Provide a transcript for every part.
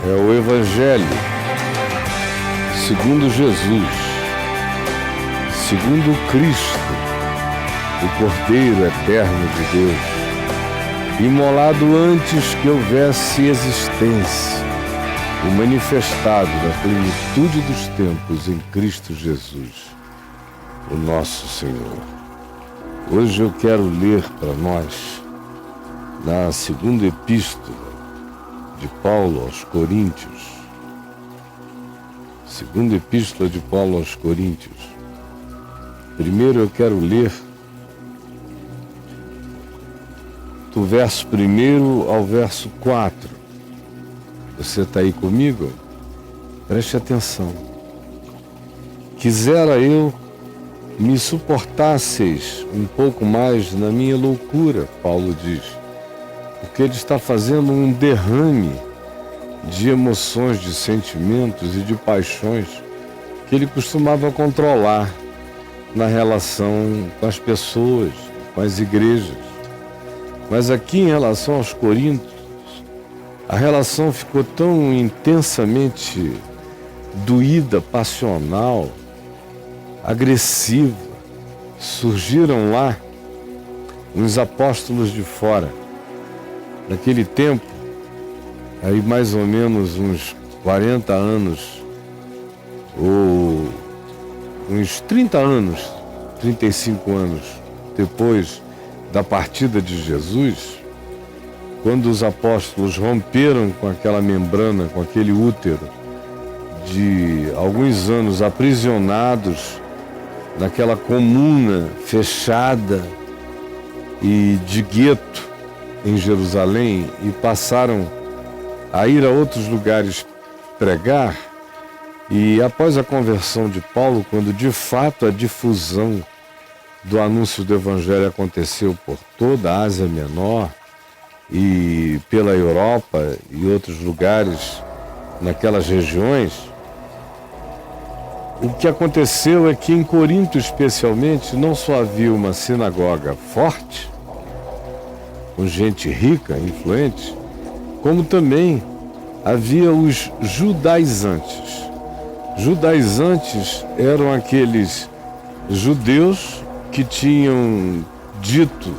é o Evangelho segundo Jesus, segundo Cristo, o Cordeiro Eterno de Deus, imolado antes que houvesse existência e manifestado na plenitude dos tempos em Cristo Jesus, o nosso Senhor. Hoje eu quero ler para nós, na segunda epístola de Paulo aos Coríntios, segunda epístola de Paulo aos Coríntios. Primeiro eu quero ler do verso 1 ao verso 4. Você está aí comigo? Preste atenção. Quisera eu me suportasseis um pouco mais na minha loucura, Paulo diz, porque ele está fazendo um derrame de emoções, de sentimentos e de paixões que ele costumava controlar na relação com as pessoas, com as igrejas. Mas aqui, em relação aos Coríntios, a relação ficou tão intensamente doída, passional, agressiva. Surgiram lá uns apóstolos de fora. Naquele tempo, aí mais ou menos uns 40 anos, ou uns 30 anos, 35 anos depois da partida de Jesus, quando os apóstolos romperam com aquela membrana, com aquele útero, de alguns anos aprisionados naquela comuna fechada e de gueto em Jerusalém, e passaram a ir a outros lugares pregar, e após a conversão de Paulo, quando de fato a difusão do anúncio do Evangelho aconteceu por toda a Ásia Menor e pela Europa e outros lugares naquelas regiões, o que aconteceu é que em Corinto especialmente não só havia uma sinagoga forte, com gente rica, influente, como também havia os judaizantes. Judaizantes eram aqueles judeus que tinham dito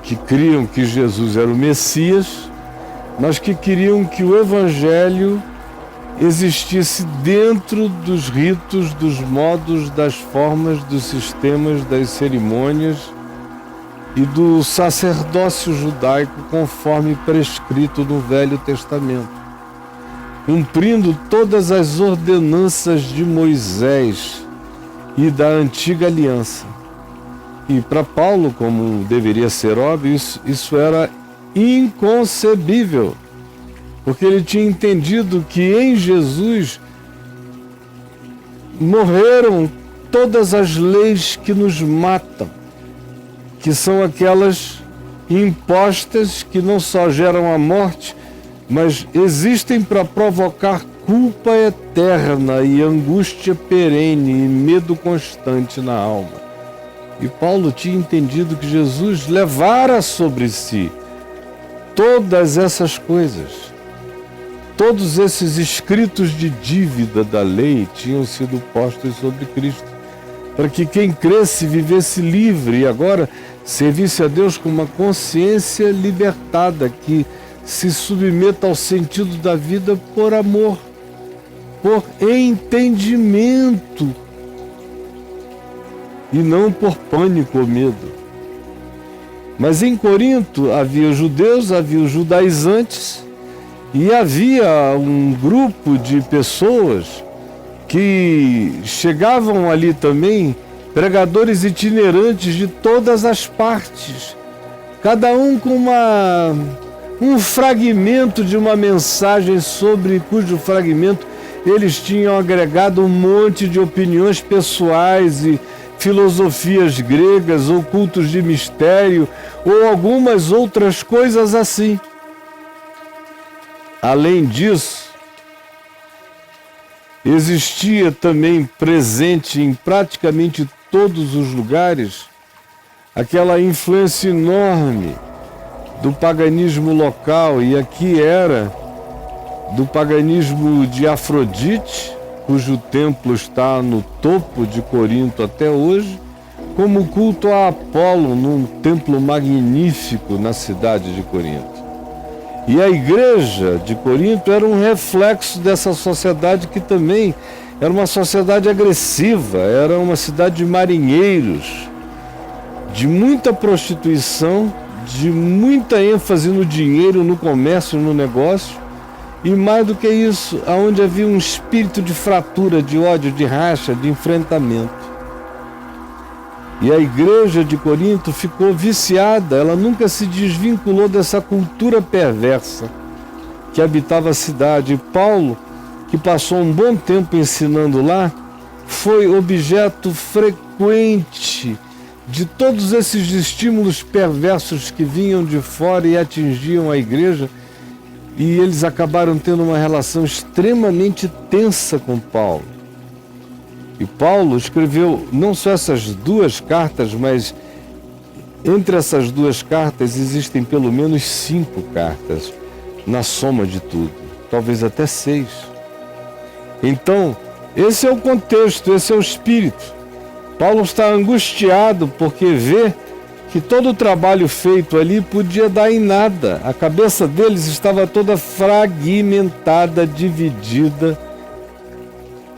que criam que Jesus era o Messias, mas que queriam que o Evangelho existisse dentro dos ritos, dos modos, das formas, dos sistemas, das cerimônias e do sacerdócio judaico conforme prescrito no Velho Testamento, cumprindo todas as ordenanças de Moisés e da antiga aliança. E para Paulo, como deveria ser óbvio, isso era inconcebível, porque ele tinha entendido que em Jesus morreram todas as leis que nos matam, que são aquelas impostas que não só geram a morte, mas existem para provocar culpa eterna e angústia perene e medo constante na alma. E Paulo tinha entendido que Jesus levara sobre si todas essas coisas. Todos esses escritos de dívida da lei tinham sido postos sobre Cristo, para que quem cresce vivesse livre e agora servisse a Deus com uma consciência libertada, que se submeta ao sentido da vida por amor, por entendimento e não por pânico ou medo. Mas em Corinto havia os judeus, havia os judaizantes e havia um grupo de pessoas que chegavam ali também, pregadores itinerantes de todas as partes, cada um com um fragmento de uma mensagem sobre cujo fragmento eles tinham agregado um monte de opiniões pessoais e filosofias gregas ou cultos de mistério ou algumas outras coisas assim. Além disso, existia também presente em praticamente todos os lugares aquela influência enorme do paganismo local, e aqui era do paganismo de Afrodite, cujo templo está no topo de Corinto até hoje, como o culto a Apolo num templo magnífico na cidade de Corinto. E a igreja de Corinto era um reflexo dessa sociedade que também era uma sociedade agressiva, era uma cidade de marinheiros, de muita prostituição, de muita ênfase no dinheiro, no comércio, no negócio, e mais do que isso, onde havia um espírito de fratura, de ódio, de racha, de enfrentamento. E a igreja de Corinto ficou viciada, ela nunca se desvinculou dessa cultura perversa que habitava a cidade. E Paulo, que passou um bom tempo ensinando lá, foi objeto frequente de todos esses estímulos perversos que vinham de fora e atingiam a igreja, e eles acabaram tendo uma relação extremamente tensa com Paulo. E Paulo escreveu não só essas 2 cartas, mas entre essas 2 cartas existem pelo menos 5 cartas na soma de tudo, talvez até 6. Então, esse é o contexto, esse é o espírito. Paulo está angustiado porque vê que todo o trabalho feito ali podia dar em nada. A cabeça deles estava toda fragmentada, dividida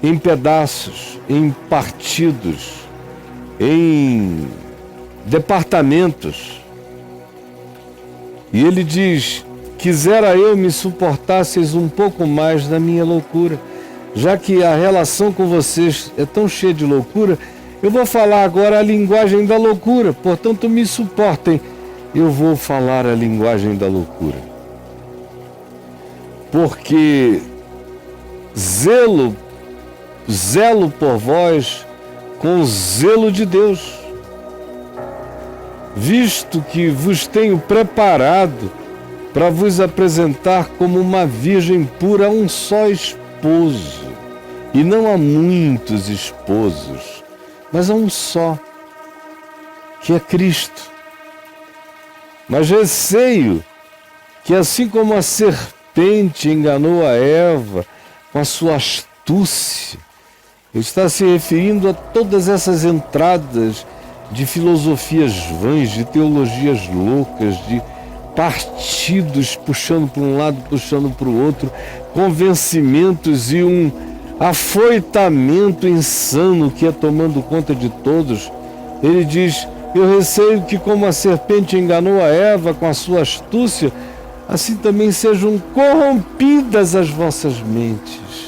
em pedaços, em partidos, em departamentos. E ele diz: quisera eu me suportasseis um pouco mais na minha loucura. Já que a relação com vocês é tão cheia de loucura, eu vou falar agora a linguagem da loucura. Portanto, me suportem, eu vou falar a linguagem da loucura. Porque zelo por vós com zelo de Deus, visto que vos tenho preparado para vos apresentar como uma virgem pura a um só esposo, e não a muitos esposos, mas a um só, que é Cristo. Mas receio que, assim como a serpente enganou a Eva com a sua astúcia, ele está se referindo a todas essas entradas de filosofias vãs, de teologias loucas, de partidos puxando para um lado, puxando para o outro, convencimentos e um afoitamento insano que é tomando conta de todos. Ele diz: eu receio que, como a serpente enganou a Eva com a sua astúcia, assim também sejam corrompidas as vossas mentes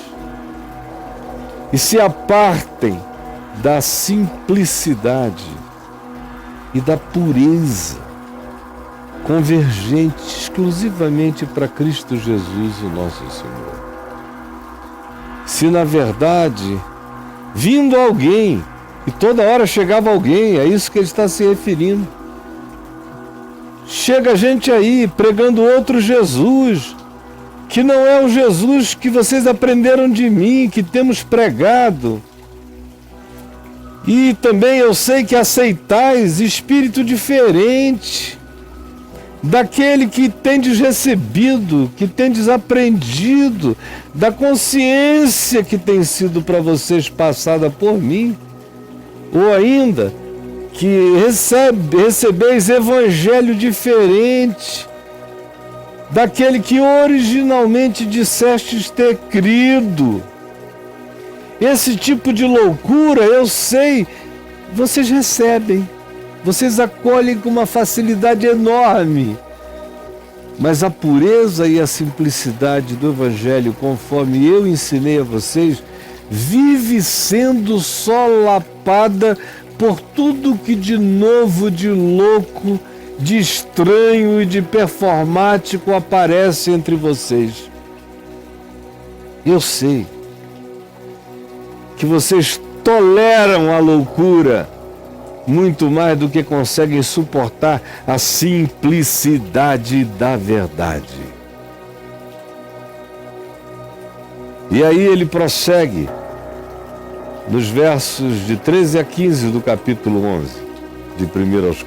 e se apartem da simplicidade e da pureza, convergente exclusivamente para Cristo Jesus, o nosso Senhor. Se na verdade, vindo alguém, e toda hora chegava alguém, é isso que ele está se referindo. Chega gente aí pregando outro Jesus, que não é o Jesus que vocês aprenderam de mim, que temos pregado. E também eu sei que aceitais espírito diferente daquele que tendes recebido, que tendes aprendido, da consciência que tem sido para vocês passada por mim, ou ainda que recebeis evangelho diferente daquele que originalmente dissestes ter crido. Esse tipo de loucura, eu sei, vocês recebem, vocês acolhem com uma facilidade enorme. Mas a pureza e a simplicidade do Evangelho, conforme eu ensinei a vocês, vive sendo solapada por tudo que de novo, de louco, de estranho e de performático aparece entre vocês. Eu sei que vocês toleram a loucura muito mais do que conseguem suportar a simplicidade da verdade. E aí ele prossegue nos versos de 13 a 15 do capítulo 11 de 1 aos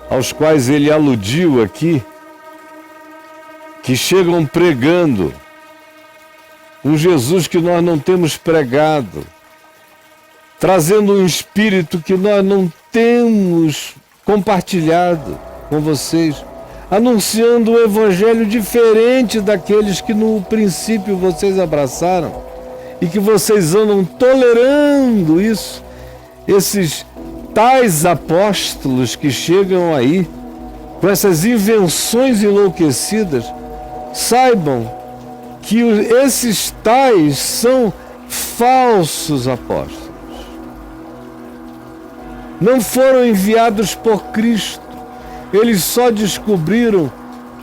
aos quais ele aludiu aqui, que chegam pregando um Jesus que nós não temos pregado, trazendo um espírito que nós não temos compartilhado com vocês, anunciando um evangelho diferente daqueles que no princípio vocês abraçaram e que vocês andam tolerando isso, esses tais apóstolos que chegam aí com essas invenções enlouquecidas. Saibam que esses tais são falsos apóstolos. Não foram enviados por Cristo. Eles só descobriram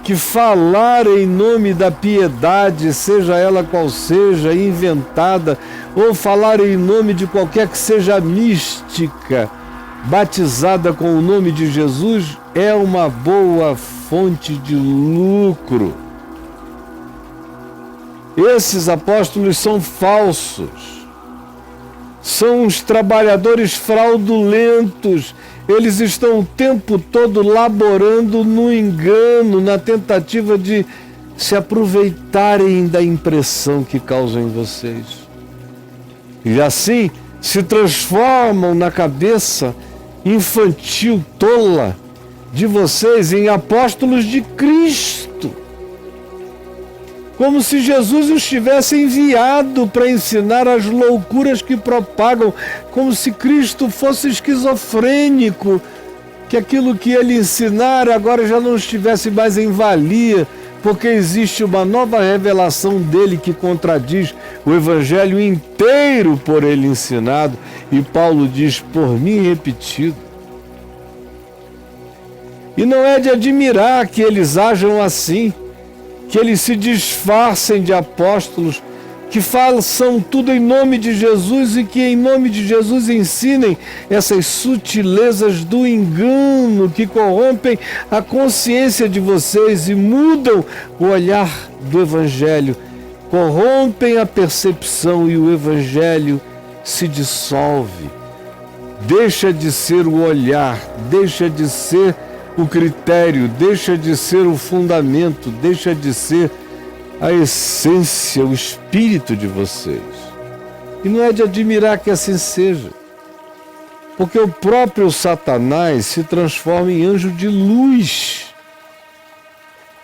que falar em nome da piedade, seja ela qual seja, inventada, ou falar em nome de qualquer que seja mística, batizada com o nome de Jesus, é uma boa fonte de lucro. Esses apóstolos são falsos, são uns trabalhadores fraudulentos. Eles estão o tempo todo laborando no engano, na tentativa de se aproveitarem da impressão que causam em vocês. E assim se transformam na cabeça infantil, tola de vocês em apóstolos de Cristo. Como se Jesus os tivesse enviado para ensinar as loucuras que propagam, como se Cristo fosse esquizofrênico, que aquilo que ele ensinara agora já não estivesse mais em valia, porque existe uma nova revelação dele que contradiz o evangelho inteiro por ele ensinado, e Paulo diz, por mim repetido. E não é de admirar que eles ajam assim, que eles se disfarcem de apóstolos, que façam tudo em nome de Jesus e que em nome de Jesus ensinem essas sutilezas do engano que corrompem a consciência de vocês e mudam o olhar do Evangelho, corrompem a percepção e o Evangelho se dissolve. Deixa de ser o olhar, deixa de ser o critério, deixa de ser o fundamento, deixa de ser a essência, o espírito de vocês. E não é de admirar que assim seja, porque o próprio Satanás se transforma em anjo de luz.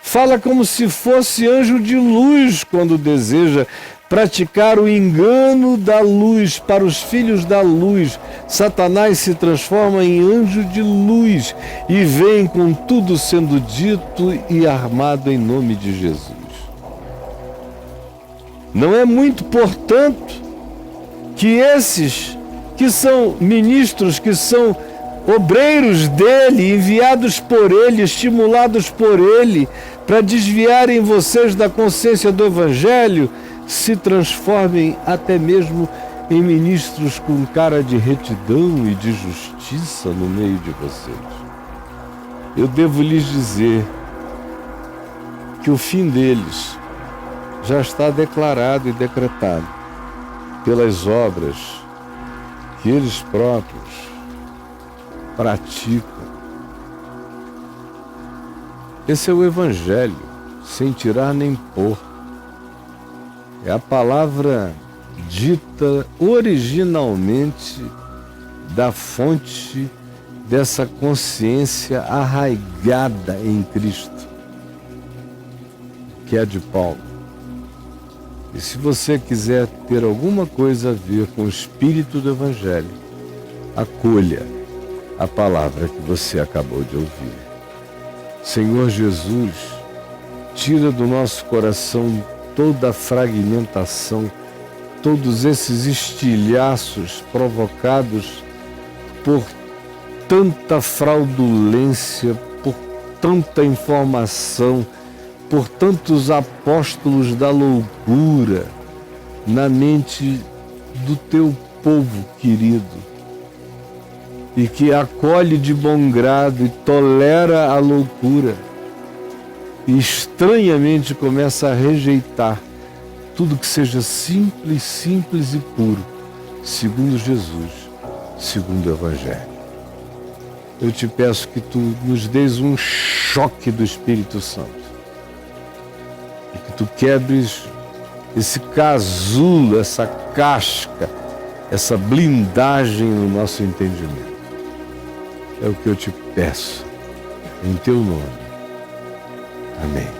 Fala como se fosse anjo de luz quando deseja praticar o engano da luz para os filhos da luz. Satanás se transforma em anjo de luz e vem com tudo sendo dito e armado em nome de Jesus. Não é muito, portanto, que esses que são ministros, que são obreiros dele, enviados por ele, estimulados por ele, para desviarem vocês da consciência do Evangelho, se transformem até mesmo em ministros com cara de retidão e de justiça no meio de vocês. Eu devo lhes dizer que o fim deles já está declarado e decretado pelas obras que eles próprios praticam. Esse é o Evangelho, sem tirar nem pôr. É a palavra dita originalmente da fonte dessa consciência arraigada em Cristo, que é de Paulo. E se você quiser ter alguma coisa a ver com o espírito do Evangelho, acolha a palavra que você acabou de ouvir. Senhor Jesus, tira do nosso coração toda a fragmentação, todos esses estilhaços provocados por tanta fraudulência, por tanta informação, por tantos apóstolos da loucura na mente do teu povo querido, e que acolhe de bom grado e tolera a loucura, e estranhamente começa a rejeitar tudo que seja simples e puro, segundo Jesus, segundo o Evangelho. eu te peço que tu nos dês um choque do Espírito Santo. E que tu quebres esse casulo, essa casca, essa blindagem no nosso entendimento. É o que eu te peço, em teu nome. Amém.